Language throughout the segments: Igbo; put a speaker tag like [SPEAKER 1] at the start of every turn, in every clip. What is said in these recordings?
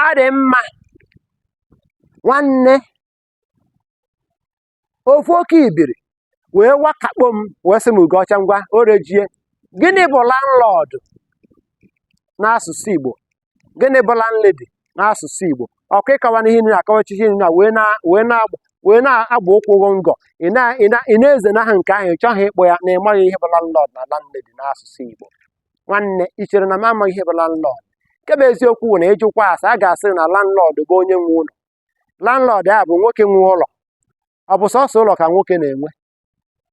[SPEAKER 1] Adị mma nwanne ofu oke ibiri wee wakakpo m wee sị m Ugocha ngwa orejie. Gịnị bụ landlord n'asụsụ Igbo? Gịnị bụ landlady n'asụsụ Igbo? Ọkụ ịkọwa n'ihe niile akọwachi ihe niile wee na-agba ụkwụ ngọ ị na-eze na ha nke ahụ ị chọghị ịkpọ ya na ị maghị ihe bụ landlord na landlady n'asụsụ Igbo. Nwanne ị chere na m amaghị ihe bụ landlord? Nke bụ eziokwu bụ na ịjụkwa ase a ga-asị na landlord bụ onye nwe ụlọ. Landlord a bụ nwoke nwe ụlọ. Ọ bụ sọsọ ụlọ ka nwoke na-enwe?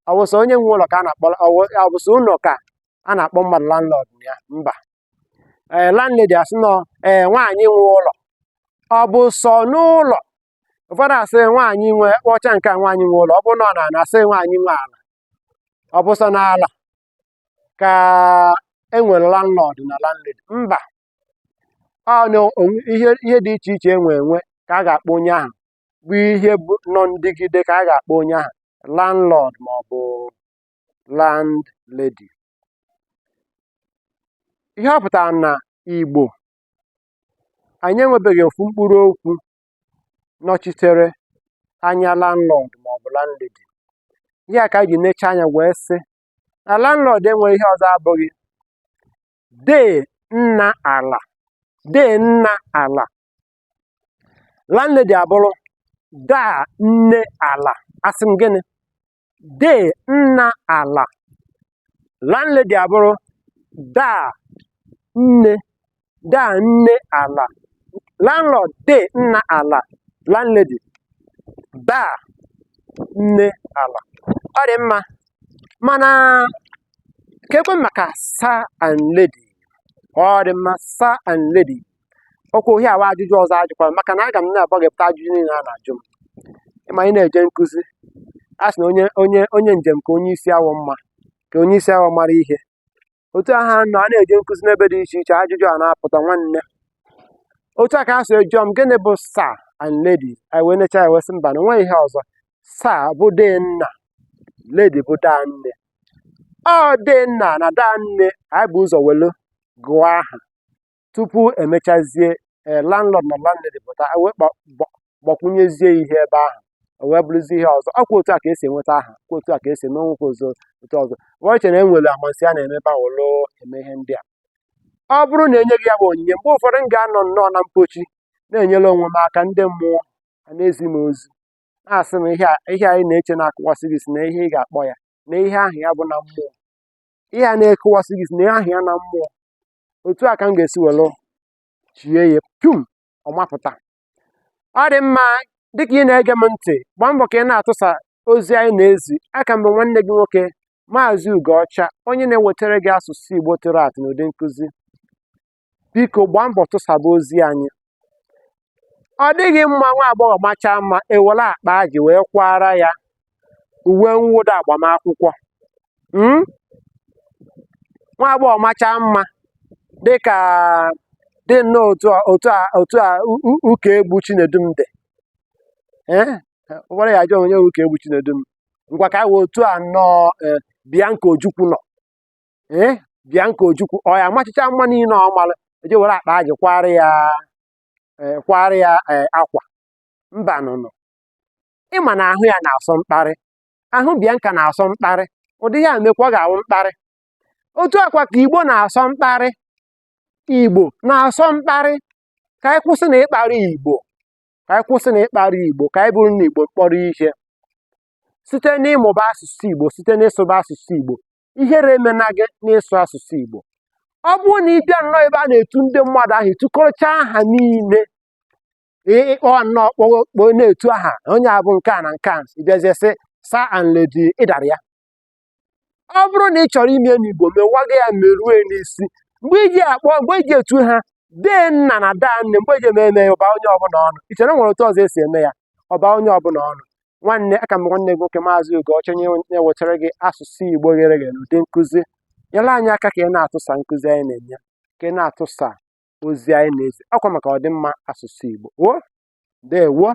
[SPEAKER 1] Ọ bụ sọ onye nwe ụlọ ka a na-akpọ? Ọ bụ sọ ụlọ ka a na-akpọ mmadụ landlord ya? Mba. Landlady asị nọ nwaanyị nwe ụlọ. Ọ bụ sọ n'ụlọ? Ụfọdụ asị nwaanyị nwe ọcha nke a nwaanyị nwe ụlọ. Ọ bụ nọ na asị nwaanyị nwe ala. Ọ bụ sọ n'ala ka enwere landlord na landlady? Mba. Ihe dị iche iche enwe ka a ga-akpọ onye ahụ bụ ihe nọ ndigide ka a ga-akpọ onye ahụ landlord ma ọ bụ landlady. Ihe ọ pụtara na Igbo anyị enwebeghị ofu mkpụrụ okwu nọchitere anya landlord ma ọ bụ landlady. Ihe a ka anyị ji necha anya wee sị na landlord enweghị ihe ọzọ abụghị dee nna ala. Dee nna ala. Landlady abụrụ daa nne ala. Asị m gịnị? Dee nna ala. Landlady abụrụ daa nne ala. Landlord dee nna ala. Landlady daa nne ala. Ọ dị mma mana kekwe maka sir and lady. Ọ dị mma sir and lady. Okwu ihe awa ajụjụ ọzọ ajụkwara maka na aga m na-agbagepụta ajụjụ niile a na-ajụ m. Ịma ị na-eje nkụzi a sị na onye njem ka onye isi awọ mma, ka onye isi awọ mara ihe. Otu aha nọ a na-eje nkụzi n'ebe dị iche iche ajụjụ a na-apụta nwanne. Otu a ka a sị jụọ m gịnị bụ sir and lady? Anyị wee necha wee sị mba na onweghị ihe ọzọ. Sir bụ dee nna, lady bụ daa nne. Ọ dee nna na daa nne anyị bụ ụzọ welu gụọ aha tupu emechazie landlord na landlady pụta wee gbakwunyezie ihe ebe ahụ o wee bụrụzie ihe ọzọ. Ọkwa otu a ka esi enweta aha, kwa otu a ka esi eme nwekwa otu ọzọ. Wee che na enwere amansi a na-eme bawolo eme ihe ndị a. Ọ bụrụ na enye gị ya bụ onyinye, mgbe ụfọdụ m ga-anọ nnọọ na mpochi na-enyere onwe m aka ndị mmụọ a na-ezi m ozi na-asị m ihe anyị na-eche na-akụwasị gị si na ihe ị ga-akpọ ya na ihe ahụ ya bụ na mmụọ. Ihe a na-ekụwasị gị si na ihe ahụ ya na mmụọ. Otu a ka m ga-esi welu chie ya pum ọmapụta. Ọ dị mma dịka ị na-ege m ntị gbaa mbọ ka ị na-atụsa ozi anyị na-ezi. Aka mbụ nwanne gị nwoke Maazị Ugocha, onye na-ewetara gị asụsụ Igbo tụrụ atụ n'ụdị nkụzi. Biko gbaa mbọ tụsaba ozi anyị. Ọ dịghị mma nwa agbọghọ machaa mma ewere akpa ji wee kwara ya uwe mwụda agbamakwụkwọ. Nwa agbọghọ machaa mma dịka dị nnọọ otu a ụka egbu Chinedum dị. Ụfọdụ ya ajụ onye ụka egbu Chinedum. Ngwa ka anyị wee otu a nnọọ Bianca Ojukwu nọ. Bianca Ojukwu ọ ya machicha mma niile ọ mara eje were akpa ji kwara ya akwa. Mba nụnụ. Ịma na ahụ ya na-asọ mkparị. Ahụ Bianca na-asọ mkparị. Ụdị ya emekwa ọ ga-awụ mkparị. Otu akwa ka Igbo na-asọ mkparị. Igbo na-asọ mkparị. Ka anyị kwụsị na ịkparị Igbo. Ka anyị kwụsị na ịkparị Igbo. Ka anyị bụrụ na Igbo mkpọrọ ihe. Site n'ịmụba asụsụ Igbo, site n'ịsụba asụsụ Igbo. Ihere emena gị n'ịsụ asụsụ Igbo. Ọ bụrụ na ị bịa nnọọ ebe a na-etu ndị mmadụ ahụ etukọrọchaa aha niile ịkpọ nnọọ kpọọ na-etu aha onye abụ nke a na nke a ịbịazie sị sir and lady ịdara ya. Ọ bụrụ na ị chọrọ ime n'Igbo mewaga ya merue n'isi mgbe iji etu ha dee nna na daa nne mgbe eji eme ọba onye ọbụla ọnụ. I chere nwere otu ọzọ esi eme ya ọba onye ọbụla ọnụ. Nwanne aka m nwanne gị nwoke Maazị Ugocha na-ewetara gị asụsụ Igbo ghere eghe n'ụdị nkụzi. Nyere anyị aka ka ị na-atụsa nkụzi anyị na-enye, ka ị na-atụsa ozi anyị na-ezi. Ọkwa maka ọdịmma asụsụ Igbo. Ndewo.